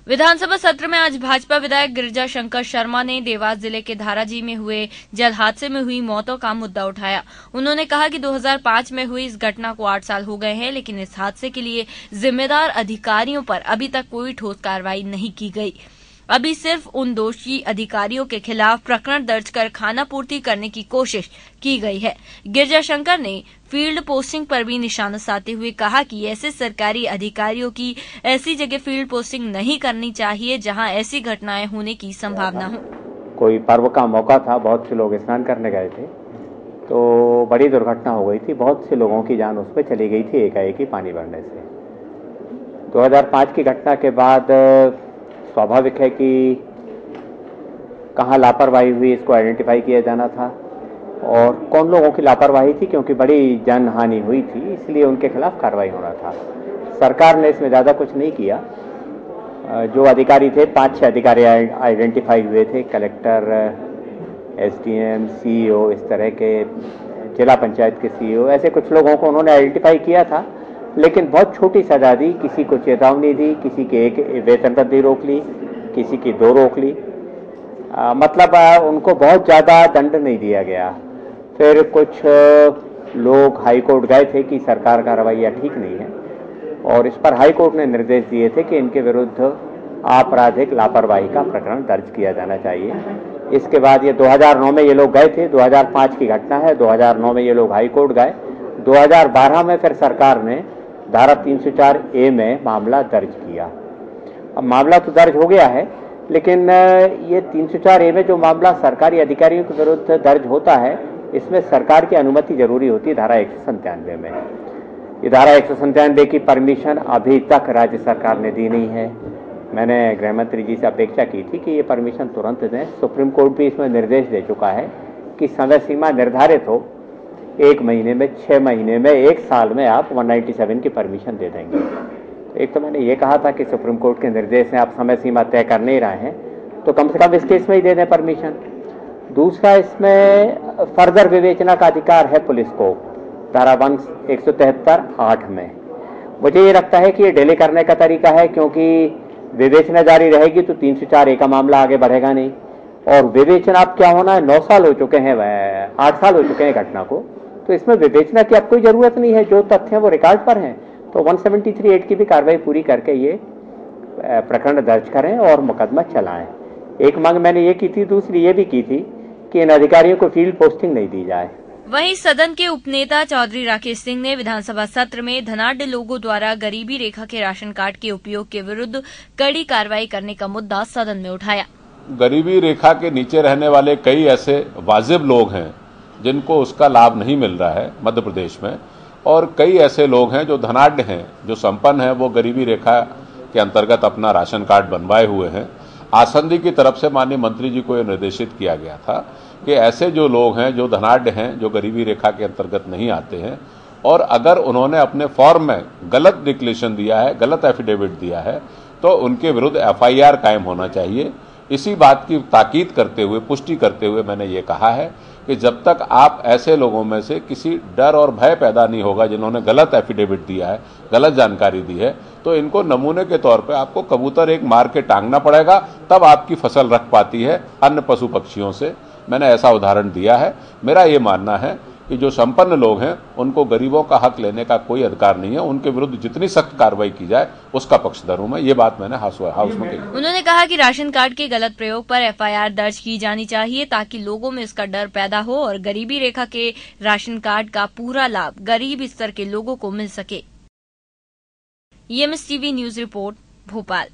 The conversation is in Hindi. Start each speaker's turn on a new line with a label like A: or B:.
A: विधानसभा सत्र में आज भाजपा विधायक गिरिजा शंकर शर्मा ने देवास जिले के धाराजी में हुए जल हादसे में हुई मौतों का मुद्दा उठाया। उन्होंने कहा कि 2005 में हुई इस घटना को 8 साल हो गए हैं, लेकिन इस हादसे के लिए जिम्मेदार अधिकारियों पर अभी तक कोई ठोस कार्रवाई नहीं की गई। अभी सिर्फ उन दोषी अधिकारियों के खिलाफ प्रकरण दर्ज कर खानापूर्ति करने की कोशिश की गई है। गिरिजा शंकर ने फील्ड पोस्टिंग पर भी निशाना साधते हुए कहा कि ऐसे सरकारी अधिकारियों की ऐसी जगह फील्ड पोस्टिंग नहीं करनी चाहिए जहां ऐसी घटनाएं होने की संभावना हो।
B: कोई पर्व का मौका था, बहुत से लोग स्नान करने गए थे तो बड़ी दुर्घटना हो गई थी। बहुत से लोगों की जान उसमें चली गई थी एकाएक ही पानी बढ़ने से। 2005 की घटना के बाद स्वाभाविक है कि कहाँ लापरवाही हुई इसको आइडेंटिफाई किया जाना था और कौन लोगों की लापरवाही थी, क्योंकि बड़ी जन हानि हुई थी, इसलिए उनके खिलाफ कार्रवाई होना था। सरकार ने इसमें ज़्यादा कुछ नहीं किया। जो अधिकारी थे, 5-6 अधिकारी आइडेंटिफाई हुए थे, कलेक्टर, एसडीएम, सीईओ, इस तरह के जिला पंचायत के सीईओ, ऐसे कुछ लोगों को उन्होंने आइडेंटिफाई किया था, लेकिन बहुत छोटी सजा दी। किसी को चेतावनी दी, किसी की 1 वेतन वृद्धि रोक ली, किसी की 2 रोक ली। मतलब उनको बहुत ज़्यादा दंड नहीं दिया गया। फिर कुछ लोग हाई कोर्ट गए थे कि सरकार का रवैया ठीक नहीं है और इस पर हाई कोर्ट ने निर्देश दिए थे कि इनके विरुद्ध आपराधिक लापरवाही का प्रकरण दर्ज किया जाना चाहिए। इसके बाद ये 2009 में ये लोग गए थे, 2005 की घटना है, 2009 में ये लोग हाई कोर्ट गए। 2012 में फिर सरकार ने धारा 304A में मामला दर्ज किया। अब मामला तो दर्ज हो गया है, लेकिन ये 304A में जो मामला सरकारी अधिकारियों के विरुद्ध दर्ज होता है, इसमें सरकार की अनुमति जरूरी होती है धारा 197 में। ये धारा 197 की परमिशन अभी तक राज्य सरकार ने दी नहीं है। मैंने गृह मंत्री जी से अपेक्षा की थी कि ये परमिशन तुरंत दें। सुप्रीम कोर्ट भी इसमें निर्देश दे चुका है कि समय सीमा निर्धारित हो, 1 महीने में, 6 महीने में, 1 साल में आप 197 की परमिशन दे देंगे। तो एक तो मैंने ये कहा था कि सुप्रीम कोर्ट के निर्देश हैं, आप समय सीमा तय कर नहीं रहे हैं, तो कम से कम इस केस में ही दे दें परमिशन। दूसरा, इसमें फर्दर विवेचना का अधिकार है पुलिस को, धारा 173(8) में। मुझे ये लगता है कि ये डिले करने का तरीका है, क्योंकि विवेचना जारी रहेगी तो 304A का मामला आगे बढ़ेगा नहीं। और विवेचना अब क्या होना है, 9 साल हो चुके हैं, 8 साल हो चुके हैं घटना को, तो इसमें विवेचना की अब कोई जरूरत नहीं है। जो तथ्य हैं वो रिकॉर्ड पर हैं, तो 173(8) की भी कार्रवाई पूरी करके ये प्रकरण दर्ज करें और मुकदमा चलाएं। एक मांग मैंने ये की थी, दूसरी ये भी की थी कि इन अधिकारियों को फील्ड पोस्टिंग नहीं दी जाए।
A: वहीं सदन के उपनेता चौधरी राकेश सिंह ने विधानसभा सत्र में धनाढ्य लोगों द्वारा गरीबी रेखा के राशन कार्ड के उपयोग के विरुद्ध कड़ी कार्रवाई करने का मुद्दा सदन में उठाया।
C: गरीबी रेखा के नीचे रहने वाले कई ऐसे वाजिब लोग हैं जिनको उसका लाभ नहीं मिल रहा है मध्य प्रदेश में, और कई ऐसे लोग हैं जो धनाढ्य हैं, जो संपन्न हैं, वो गरीबी रेखा के अंतर्गत अपना राशन कार्ड बनवाए हुए हैं। आसंदी की तरफ से माननीय मंत्री जी को यह निर्देशित किया गया था कि ऐसे जो लोग हैं, जो धनाढ्य हैं, जो गरीबी रेखा के अंतर्गत नहीं आते हैं, और अगर उन्होंने अपने फॉर्म में गलत डिक्लेरेशन दिया है, गलत एफिडेविट दिया है, तो उनके विरुद्ध FIR कायम होना चाहिए। इसी बात की ताकीद करते हुए, पुष्टि करते हुए मैंने ये कहा है कि जब तक आप ऐसे लोगों में से किसी डर और भय पैदा नहीं होगा जिन्होंने गलत एफिडेविट दिया है, गलत जानकारी दी है, तो इनको नमूने के तौर पे आपको कबूतर एक मार के टांगना पड़ेगा, तब आपकी फसल रख पाती है अन्य पशु पक्षियों से। मैंने ऐसा उदाहरण दिया है। मेरा ये मानना है कि जो संपन्न लोग हैं उनको गरीबों का हक लेने का कोई अधिकार नहीं है। उनके विरुद्ध जितनी सख्त कार्रवाई की जाए उसका पक्षधर हूं मैं। ये बात मैंने हाउस में कही।
A: उन्होंने कहा कि राशन कार्ड के गलत प्रयोग पर FIR दर्ज की जानी चाहिए, ताकि लोगों में इसका डर पैदा हो और गरीबी रेखा के राशन कार्ड का पूरा लाभ गरीब स्तर के लोगों को मिल सके। EMS TV news report, Bhopal.